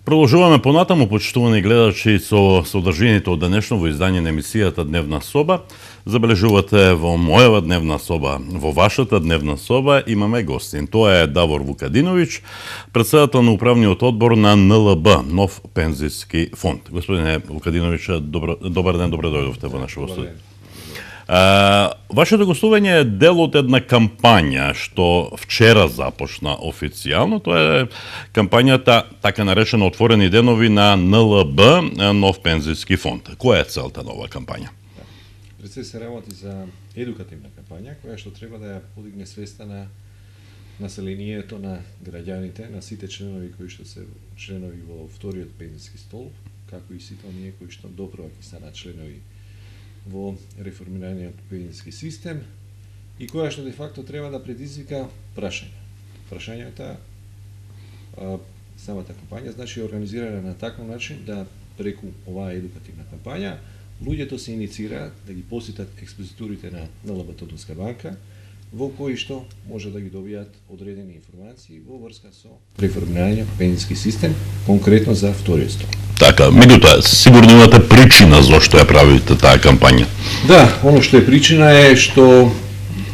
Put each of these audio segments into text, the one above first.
Продолжуваме понатаму, почитувани гледачи, со содржините од денешново издање на емисијата Дневна соба. Забележувате во мојава дневна соба, во вашата дневна соба имаме гостин. Тоа е Давор Вукадиновиќ, председател на управниот одбор на НЛБ, Нов пензиски фонд. Господине Вукадиновиќ, добар ден, добре дојдовте во нашето студио. Вашето гостување е дел од една кампања што вчера започна официјално. Тоа е кампањата така наречена Отворени денови на НЛБ, Нов пензиски фонд. Која е целта на оваа кампања? Пред се работи за едукативна кампања која што треба да ја подигне свеста на населението, на граѓаните, на сите членови кои што се членови во вториот пензиски столб, како и сите оние кои што доправа ќе станат членови во реформираниот пензиски систем и која што де факто треба да предизвика прашања. Прашањата, самата кампања, значи организирана на таков начин да преку оваа едукативна кампања луѓето се иницираат да ги посетат експозитурите на НЛБ Тутунска банка, во кои што може да ги добијат одредени информации во врска со реформираниот пензиски систем, конкретно за вториот столб. Така, меѓутоа, сигурно имате причина зошто ја правите таа кампања. Да, оно што е причина е што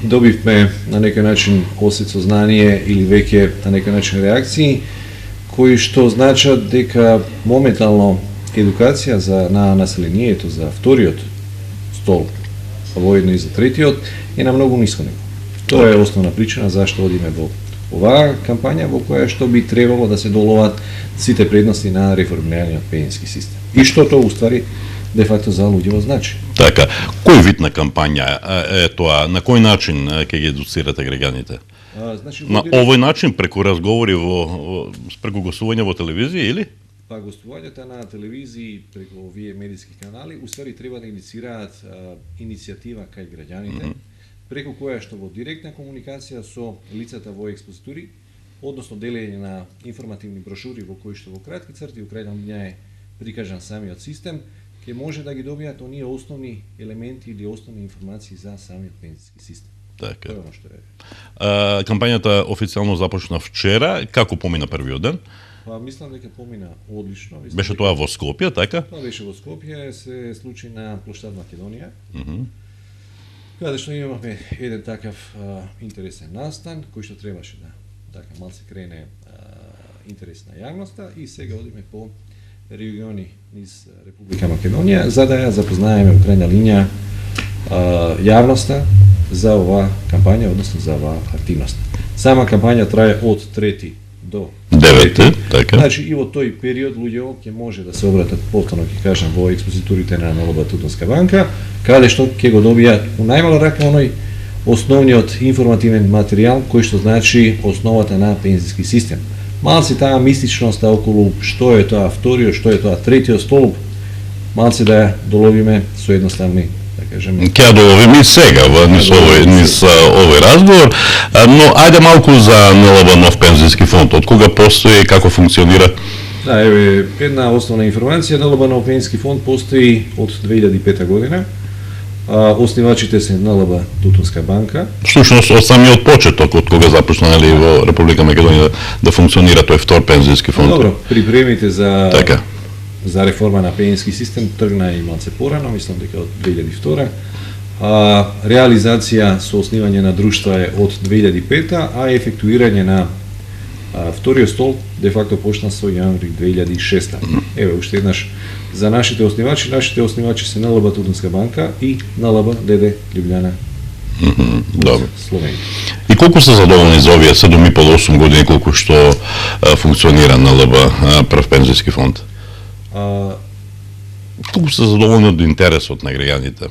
добивме на некој начин осет сознание или веќе на некој начин реакции кои што значат дека моментално едукација на населението за вториот столб, воедно и за третиот, е на многу ниско ниво. Тоа е основна причина зашто одиме во оваа кампања во која што би требало да се доловат сите предности на реформираниот пензиски систем. И што тоа уствари де факто за луѓето значи. Така, кој вид на кампања е тоа? На кој начин ќе ги едуцирате граѓаните? Значи, на овој начин преку разговори преку гостување во телевизија или? Па гостувањата на телевизии преку овие медиски канали уствари треба да иницираат иницијатива кај граѓаните, преку која што во директна комуникација со лицата во експозитури, односно делење на информативни брошури во кои што во кратки црти, во крајна линија е прикажан самиот систем, ќе може да ги добијат оние основни елементи или основни информации за самиот пензиски систем. Така. Тоа е оно што е. Кампањата официјално започна вчера. Како помина првиот ден? Па мислам дека помина одлично. Беше тоа во Скопје, така? Тоа беше во Скопје, се случи на плоштад Македонија. Каде што имавме еден такав интересен настан, кој што требаше да така малце крене интерес на јавноста и сега одиме по региони низ Република Македонија за да ја запознаеме во крајна линија јавноста за оваа кампања, односно за оваа активност. Сама кампања трае од 3 до 9, така. Значи и во тој период луѓето ќе може да се обратат повторно, ќе кажам, во експозитурите на НЛБ Тутунска банка, каде што ќе го добијат у најмала рака оној основниот информативен материјал кој што значи основата на пензиски систем. Малце таа мистичност околу што е тоа вториот, што е тоа третиот столб, малце да ја доловиме со едноставни, да кажеме. Ќе ја доловиме и сега низ овој разговор, но ајде малку за НЛБ Нов пензиски фонд. Од кога постои и како функционира? Да, еве една основна информација, НЛБ Нов пензиски фонд постои од 2005 година. Основачите се НЛБ Тутунска банка. Всушност од самиот почеток, од кога започнали во Република Македонија да функционира тој втор пензиски фонд. Добро, припремите за така. За реформа на пензиски систем тргна и малце порано, мислам дека од 2002. Реализација со основање на друштва е од 2005, а ефектуирање на вториот столб де факто почна со јануари 2006. Еве уште еднаш за нашите основачи се НЛБ Тутунска банка и НЛБ ДД Љубљана. Добро. Словенија. И колку се задоволни за овие 7,5 до 8 години колку што функционира НЛБ прв пензиски фонд? Колку се задоволни од интересот на граѓаните?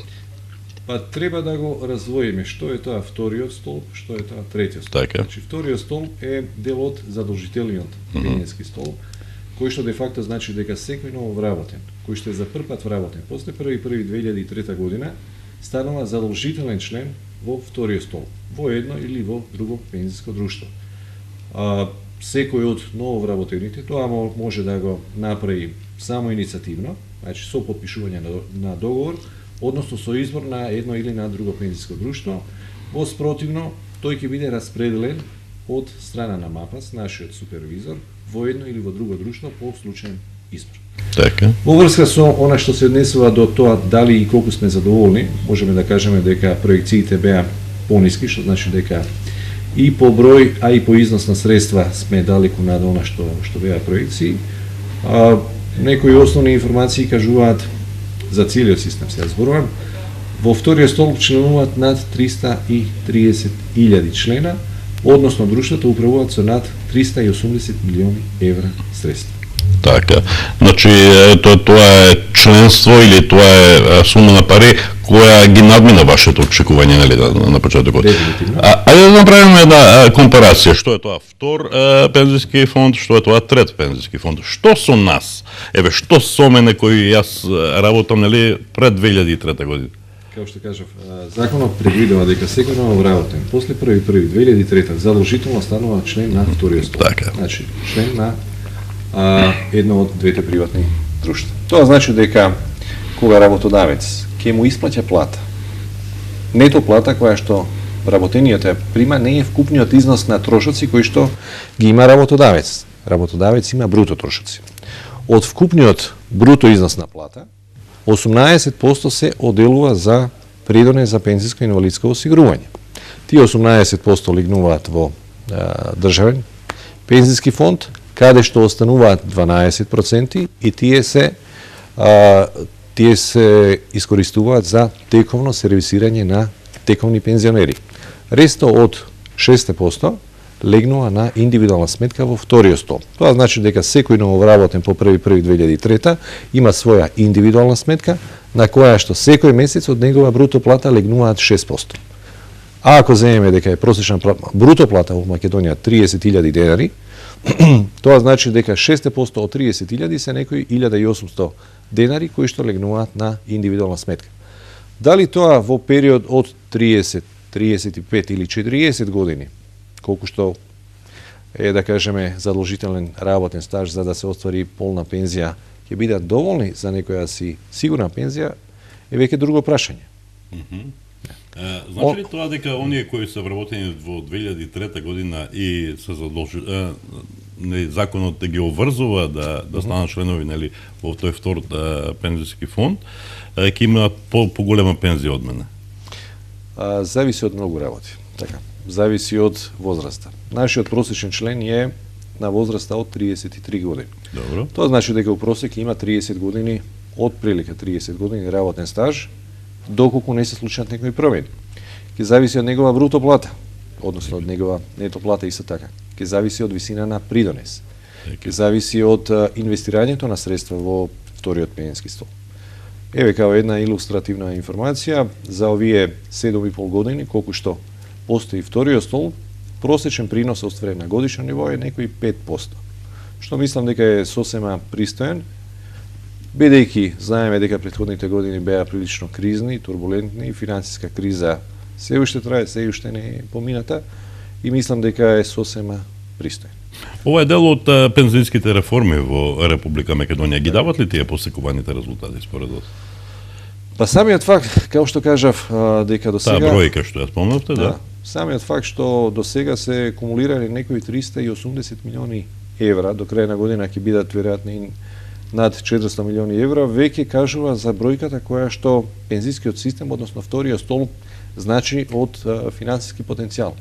Па треба да го раздвоиме што е тоа вториот столб, што е тоа третиот столб. Така. Значи вториот столб е дел од задолжителниот пензиски столб, кој што де факто значи дека секој ново вработен, кој што е за прв пат вработен после 1.1.2003 година, станува задолжителен член во вториот столб, во едно или во друго пензиско друштво. Секој од ново вработените тоа може да го направи само иницијативно, значи со потпишување на договор, односно со избор на едно или на друго пензиско друштво. Во спротивно, тој ќе биде распределен od strana na Mapas, našиот супервизор, во едно или во друго друштво по случајен избор. Така. Во врска со она што се однесува до тоа дали и колку сме задоволни, можеме да кажеме дека проекциите беа пониски, што значи дека и по број, а и по износ на средства сме далеку над она што беа проекции. Некои основни информации кажуваат за целиот систем, сега зборувам, во вториот столб членуваат над 330.000 члена, односно друштвото управуваат со над 380 милиони евра средства. Така. Значи, тоа е членство или тоа е сума на пари која ги надмина вашето очекување, нели, на почетокот. Дефинитивно. Ајде да направиме една компарација. Што е тоа втор пензиски фонд, што е тоа трет пензиски фонд? Што со нас? Еве, што со мене кој јас работам, нели, пред 2003 година? Као што кажав, законот предвидува дека секој ново вработен после 1.1.2003 задолжително станува член на вториот столб. Така. Значи, член на едно од двете приватни друштва. Тоа значи дека кога работодавец ќе му исплаќа плата, нето плата која што работениот ја прима не е вкупниот износ на трошоци кои што ги има работодавец. Работодавец има бруто трошоци. Од вкупниот бруто износ на плата, 18% се оделува за придонес за пензиско и инвалидско осигурување. Тие 18% легнуваат во државен пензиски фонд, каде што остануваат 12% и тие се искористуваат за тековно сервисирање на тековни пензионери. Ресто од 6% легнува на индивидуална сметка во вториот столб. Тоа значи дека секој нововработен по 1.1.2003 има своја индивидуална сметка на која што секој месец од негова бруто плата легнуваат 6%. А ако земеме дека е просечна бруто плата во Македонија 30.000 денари, тоа значи дека 6% од 30.000 се некои 1.800 денари кои што легнуваат на индивидуална сметка. Дали тоа во период од 30, 35 или 40 години, колку што е, да кажеме, задолжителен работен стаж за да се оствари полна пензија, ќе бидат доволни за некоја си сигурна пензија, е веќе друго прашање. Значи ли тоа дека оние кои се вработени во 2003 година и се законот ги обврзува да станат членови, нели, во тој втор пензиски фонд, ќе имаат поголема пензија од мене? Зависи од многу работи. Така. Зависи од возраста. Нашиот просечен член е на возраста од 33 години. Добро. Тоа значи дека у просек има 30 години, од прилика 30 години работен стаж, доколку не се случат некои промени. Ќе зависи од негова бруто плата, односно од негова нето плата исто така. Ќе зависи од висина на придонес. Ќе зависи од инвестирањето на средства во вториот пензиски столб. Еве као една илустративна информација за овие 7,5 години колку што постои вториот столб, просечен принос остварен на годишно ниво е некои 5%. Што мислам дека е сосема пристоен, бидејќи знаеме дека претходните години беа прилично кризни, турбулентни, финансиска криза се уште трае, се уште не е помината и мислам дека е сосема пристоен. Ова е дел од пензионските реформи во Република Македонија. Ги дават ли тие посекуваните резултати според вас? Па самиот факт, како што кажав, дека до сега... Таа бројка што ја спомнавте, да? Самиот факт што до сега се кумулирани некои 380 милиони евра, до крај на година ќе бидат веројатно и над 400 милиони евра, веќе кажува за бројката која што пензискиот систем, односно вториот столб, значи од финансиски потенцијал.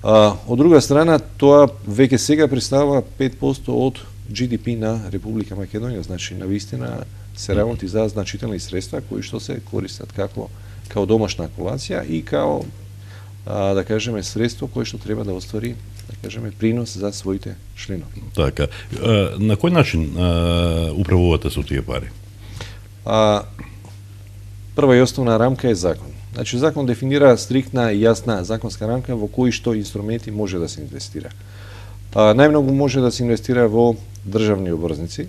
Од друга страна, тоа веќе сега представува 5% од GDP на Република Македонија, значи на вистина се работи за значителни средства кои што се користат као домашна акумулација и као да кажеме средство кое што треба да оствари, да кажеме, принос за своите членови. Така. На кој начин управувате со тие пари? Прва и основна рамка е закон. Значи, закон дефинира стриктна и јасна законска рамка во кои што инструменти може да се инвестира. Најмногу може да се инвестира во државни обврзници,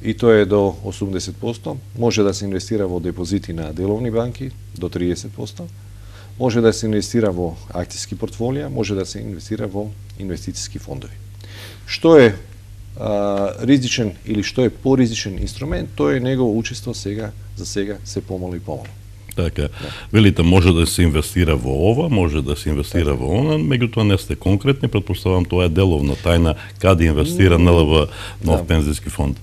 и тоа е до 80%. Може да се инвестира во депозити на деловни банки, до 30%. Може да се инвестира во акцијски портфолија, може да се инвестира во инвестициски фондови. Што е ризичен или што е поризичен инструмент, тоа е негово учество за сега се помало и помало. Така, велите може да се инвестира во ова, може да се инвестира во она, меѓутоа не сте конкретни, претпоставам тоа е деловна тајна каде инвестира НЛВ нов пензиски фонд.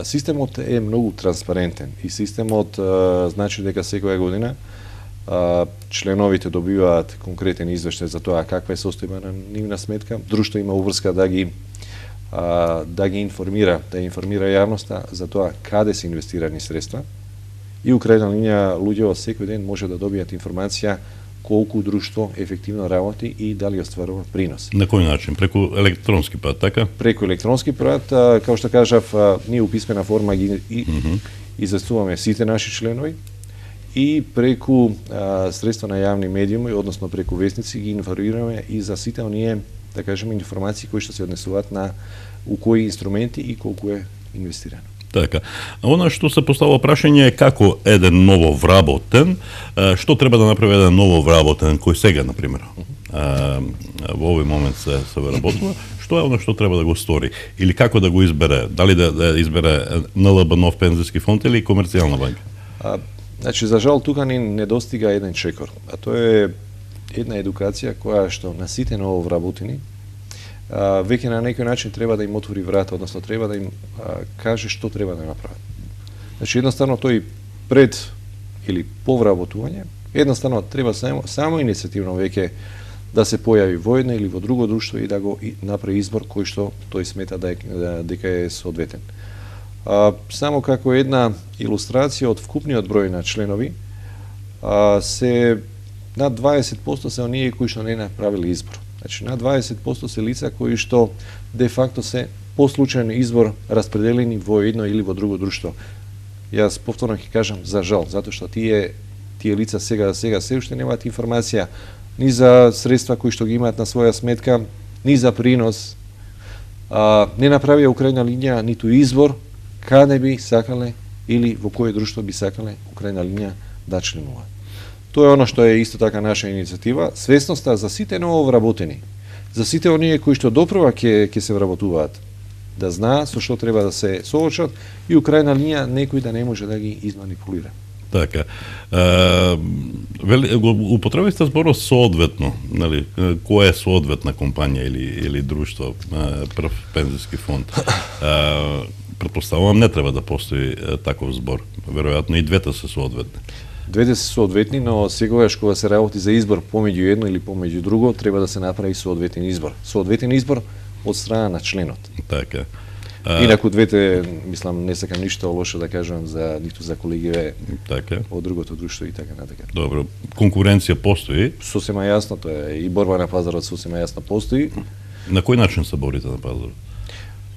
Системот е многу транспарентен и системот значи дека секоја година членовите добиваат конкретен извештај за тоа каква е состојба на нивна сметка. Друштво има обврска да ги информира, да информира јавноста за тоа каде се инвестирани средства. И у крајна линија луѓето секој ден може да добијат информација колку друштво ефективно работи и дали остварува принос. На кој начин? Преку електронски пат, така? Преку електронски пат, како што кажав, ние у писмена форма ги известуваме сите наши членови и преку средства на јавни медиуми, односно преку вестници ги информираме и за сите оние, да кажеме, информации кои што се однесуваат на у кои инструменти и колку е инвестирано. Така. Она што се поставува прашање е како еден ново вработен, што треба да направи еден ново вработен кој сега, например, во овој момент се вработува, што е оно што треба да го стори или како да го избере, дали да избере НЛБ нов пензиски фонд или комерцијална банка? Значи, за жал, тука не достига еден чекор, а тоа е една едукација која што на сите ново вработени веќе на некој начин треба да им отвори врата, односно треба да им каже што треба да направат. Значи, едноставно тој пред или по вработување, едноставно треба само иницијативно веќе да се појави во едно или во друго друштво и да го направи избор кој што тој смета дека е соодветен. Само како една илустрација од вкупниот број на членови, се над 20% се оние кои што не направиле избор. Значи, над 20% се лица кои што де факто се по случајен избор распределени во едно или во друго друштво. Јас повторно ќе кажам за жал, затоа што тие лица сега се уште немаат информација ни за средства кои што ги имаат на своја сметка, ни за принос, не направија у крајна линија ниту избор каде би сакале или во кое друштво би сакале у крајна линија да членуваат. Тоа е оно што е исто така наша иницијатива, свесноста за сите ново вработени, за сите оние кои што допрва ќе се вработуваат, да знаат со што треба да се соочат и у крајна линија некој да не може да ги изманипулира. Така. Употребивте зборот соодветно, нели? Која е соодветна компанија или друштво, прв пензиски фонд? Претпоставувам не треба да постои таков збор. Веројатно и двете се соодветни. Двете се соодветни, но секогаш кога се работи за избор помеѓу едно или помеѓу друго, треба да се направи соодветен избор. Соодветен избор од страна на членот. Така. Инаку двете, мислам, не сакам ништо лошо да кажам за ниту за колегиве од другото друштво и така натака. Добро, конкуренција постои? Сосема јасно, тоа е и борба на пазарот сосема јасно постои. На кој начин се борите на пазарот?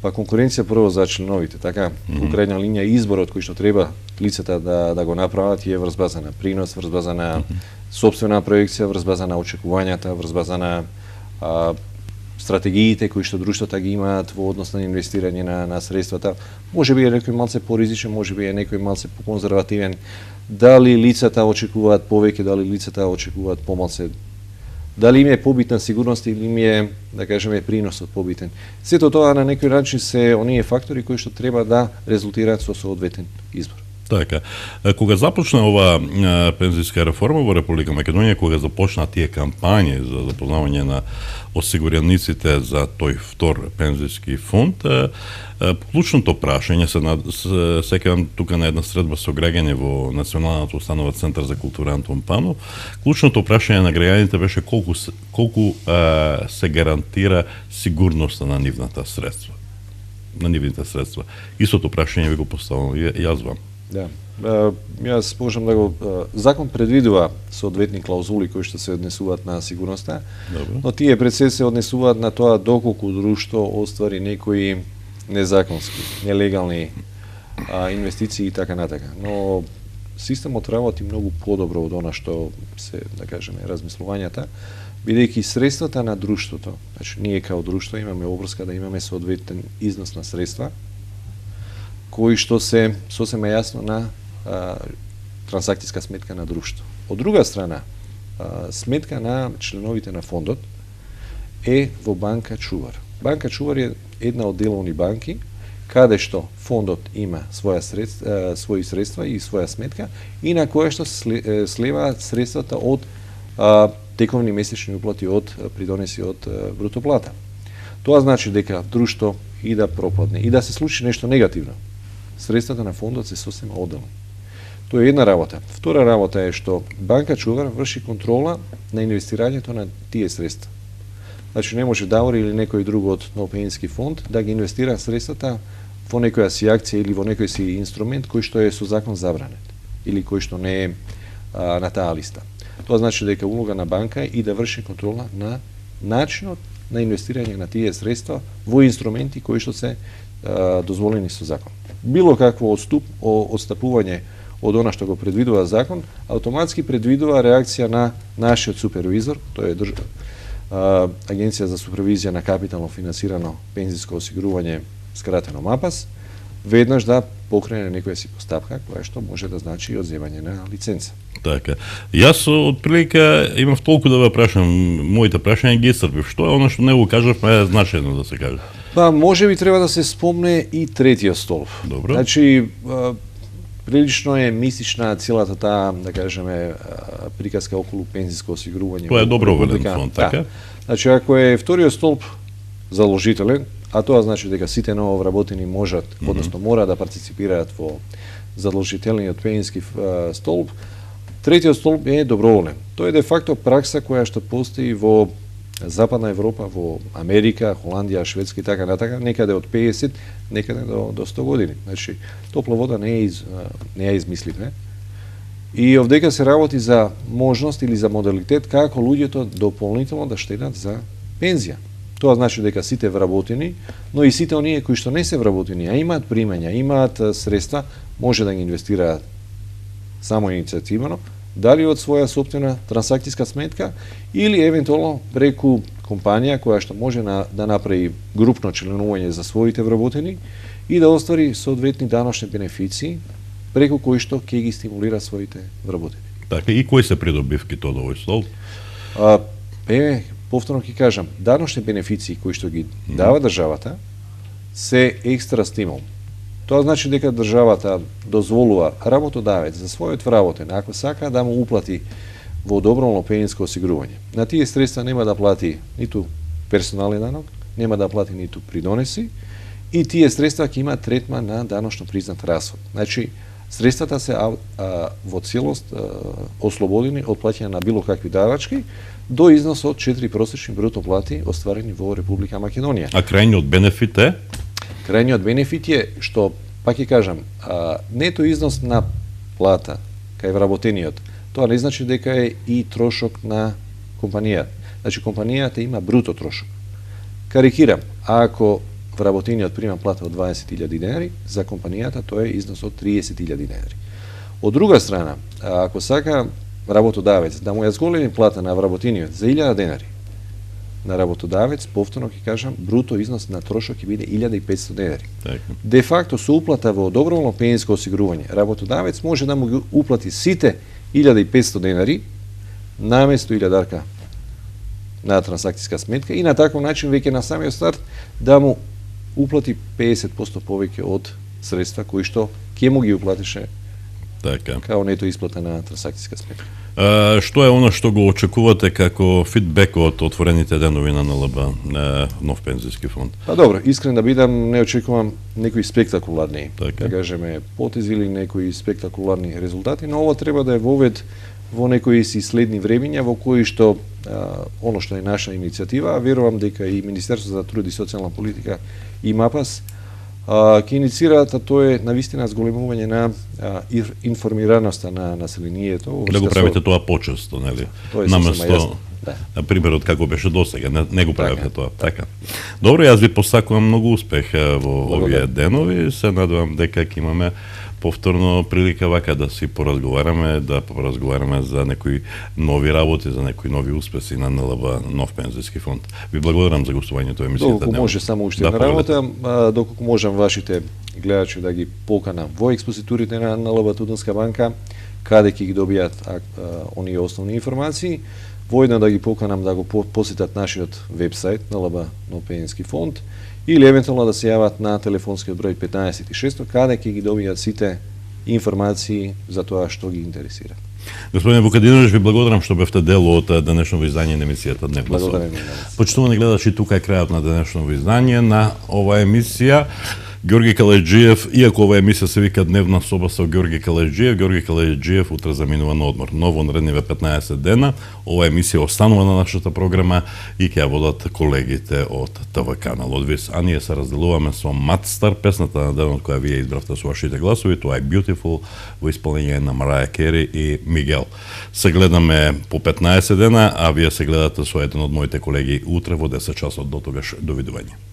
Па конкуренција прво за членовите, така, у крајна линија изборот кој што треба лицата да го направат е врз база на принос, врз база на сопствена проекција, врз база на очекувањата, врз база на стратегиите кои што друштвата ги имаат во однос на инвестирање на средствата. Може би е некој малце поризичен, може би е некој малце поконзервативен. Дали лицата очекуваат повеќе, дали лицата очекуваат помалце. Дали им е побитна сигурност или им е, да кажеме, приносот побитен. Сето тоа на некој начин се оние фактори кои што треба да резултираат со соодветен избор. Така. Кога започна ова пензиска реформа во Република Македонија, кога започна тие кампањи за запознавање на осигураниците за тој втор пензиски фонд, клучното прашање се сеќавам тука на една средба со граѓани во Националната установа Центар за култура Антон Панов, клучното прашање на граѓаните беше колку се гарантира сигурноста на нивните средства. Истото прашање ви го поставам јас вам. Да. Јас можам да го закон предвидува соодветни клаузули кои што се однесуваат на сигурноста. Добро. Но тие пред се однесуваат на тоа доколку друштво оствари некои незаконски, нелегални инвестиции и така натака. Но системот работи многу подобро од она што се, да кажеме, размислувањата, бидејќи средствата на друштвото, значи ние као друштво имаме обврска да имаме соодветен износ на средства кои што се сосема јасно на трансакцијска сметка на друштво. Од друга страна, сметка на членовите на фондот е во банка Чувар. Банка Чувар е една од деловни банки каде што фондот има своји средства и своја сметка и на која што слеваат средствата од тековни месечни уплати од придонеси од бруто плата. Тоа значи дека друштво и да пропадне и да се случи нешто негативно, средствата на фондот се сосема одделни. Тоа е една работа. Втора работа е што банка чувар врши контрола на инвестирањето на тие средства. Значи не може Давор или некој друг од пензиски фонд да ги инвестира средствата во некоја си акција или во некој си инструмент кој што е со закон забранет или кој што не е на таа листа. Тоа значи дека улога на банка е и да врши контрола на начинот на инвестирање на тие средства во инструменти кои што се дозволени со закон. Било какво отстапување од она што го предвидува закон, автоматски предвидува реакција на нашиот супервизор, тоа е Агенција за супервизија на капитално финансирано пензиско осигурување, скратено МАПАС, веднаш да покрене некоја си постапка која што може да значи и одземање на лиценца. Така. Јас од прилика имав толку да ве прашам, моите прашања ги исцрпив. Што е оно што не го кажавме значајно да се каже? Па може би треба да се спомне и третиот столб. Добро. Значи прилично е мистична целата таа, да кажеме, приказка околу пензиско осигурување. Тоа е доброволен фонд, така? Значи ако е вториот столб заложителен, а тоа значи дека сите нововработени можат, односно мора да партиципираат во задолжителниот пензиски столб, третиот столб е доброволен. Тоа е де факто пракса која што постои во Западна Европа, во Америка, Холандија, Шведска и така натака, некаде од 50, некаде до 100 години. Значи, топла вода не ја измисливме. И овдека се работи за можност или за модалитет како луѓето дополнително да штедат за пензија. Тоа значи дека сите вработени, но и сите оние кои што не се вработени, а имаат примања, имаат средства, може да ги инвестираат само иницијативно, дали од своја сопствена трансакцијска сметка или евентуално преку компанија која што може да направи групно членување за своите вработени и да оствари соодветни даночни бенефиции преку кои што ќе ги стимулира своите вработени. Така, и кои се придобивките од овој стол? Повторно ќе кажам, даночни бенефиции кои што ги дава државата се екстра стимул. Тоа значи дека државата дозволува работодавец за својот вработен, ако сака да му уплати во доброволно пензиско осигурување. На тие средства нема да плати ниту персонален данок, нема да плати ниту придонеси и тие средства ќе имаат третман на даночно признат расход. Значи, средствата се во целост ослободени од плаќање на било какви давачки до износ од 4 просечни бруто плати остварени во Република Македонија. А крајниот бенефит е? Крајниот бенефит е што, пак ќе кажам, нето износ на плата кај вработениот, тоа не значи дека е и трошок на компанијата. Значи, компанијата има бруто трошок. Карикирам, ако вработениот прима плата од 20.000 денари, за компанијата тоа е износ од 30.000 денари. Од друга страна, ако сака работодавец да му ја зголеми плата на вработениот за 1.000 денари, на работодавец, повторно ќе кажам, бруто износ на трошок ќе биде 1.500 денари. Де факто со уплата во доброволно пензиско осигурување, работодавец може да му ги уплати сите 1.500 денари наместо 1.000 на трансакцијска сметка и на таков начин веќе на самиот старт да му уплати 50% повеќе од средства кои што ќе му ги уплатише као нето исплата на трансакцијска сметка. Што е оно што го очекувате како фидбек од отворените денови на НЛБ, нов пензиски фонд? Па добро, искрен да бидам, не очекувам некои спектакуларни, да кажеме, потези или некои спектакуларни резултати, но ова треба да е вовед во некои си следни времиња во кои што оно што е наша иницијатива, а верувам дека и Министерството за труд и социјална политика и МАПАС ќе инициираат, а тоа е навистина зголемување на информираноста на населението. Да го правите тоа почесто, нели? Наместо примерот како беше досега, не го правите тоа. Така. Добро, јас ви посакувам многу успех во овие денови, се надевам дека ќе имаме повторно прилика вака да си поразговараме, за некои нови работи, за некои нови успеси на НЛБ, нов пензиски фонд. Ви благодарам за гостувањето во емисијата. Доколку може само уште една работа, доколку можам вашите гледачи да ги поканам во експозитурите на НЛБ Тутунска банка, каде ќе ги добијат оние основни информации. воедно да ги поканам да го посетат нашиот вебсайт на ЛБ Пензенски фонд или евентуално да се јават на телефонскиот број 15 каде ќе ги добијат сите информации за тоа што ги интересира. Господине Вукадинович, ви благодарам што бевте дел од денешното издание на емисијата Дневна соба. Почитувани гледачи, тука е крајот на денешното издание на оваа емисија. Георги Калајджиев, иако оваа емисија се вика Дневна соба со Георги Калајджиев утре заминува на одмор. Ново наредниве 15 дена, оваа емисија останува на нашата програма и ќе ја водат колегите од ТВ каналот ВИС. А ние се разделуваме со Мат Стар, песната на денот која вие избравте со вашите гласови, тоа е Beautiful во исполнение на Мараја Кери и Мигел. Се гледаме по 15 дена, а вие се гледате со еден од моите колеги утре во 10 часот. До тогаш, довидување.